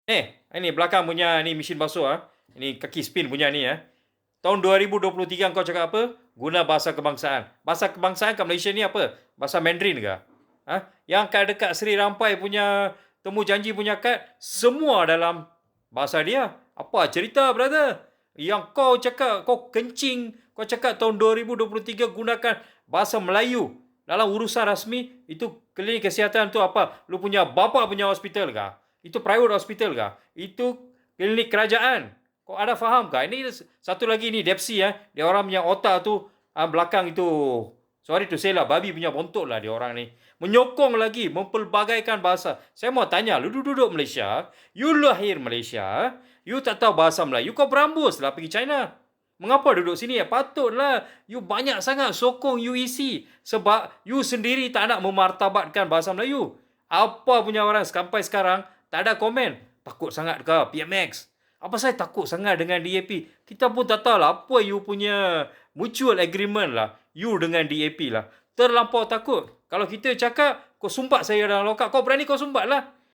Ini belakang punya ni mesin basuh Ini kaki spin punya ni Tahun 2023 kau cakap apa? Guna bahasa kebangsaan. Bahasa kebangsaan kat Malaysia ni apa? Bahasa Mandarin ke? Yang kat dekat Seri Rampai punya temu janji punya kad, semua dalam bahasa dia. Apa cerita, brother? Yang kau cakap, kau kencing, kau cakap tahun 2023 gunakan bahasa Melayu dalam urusan rasmi, itu klinik kesihatan tu apa? Lu punya bapa punya hospital kah? Itu private hospital kah? Itu klinik kerajaan. Kau ada faham kah? Ini satu lagi ni Depsi Dia orang punya otak tu belakang itu. Sorry to say lah, babi punya bontot lah dia orang ni. Menyokong lagi, mempelbagaikan bahasa. Saya mau tanya, lu duduk Malaysia, you lahir Malaysia, you tak tahu bahasa Melayu, kau berambus lah pergi China. Mengapa duduk sini? Patutlah you banyak sangat sokong UEC. Sebab you sendiri tak nak memartabatkan bahasa Melayu. Apa punya orang sampai sekarang tak ada komen. Takut sangat ke PMX? Apa saya takut sangat dengan DAP? Kita pun tak tahu lah apa you punya mutual agreement lah. You dengan DAP lah. Terlampau takut. Kalau kita cakap, kau sumbat saya dalam lokap, kau berani kau sumbat lah.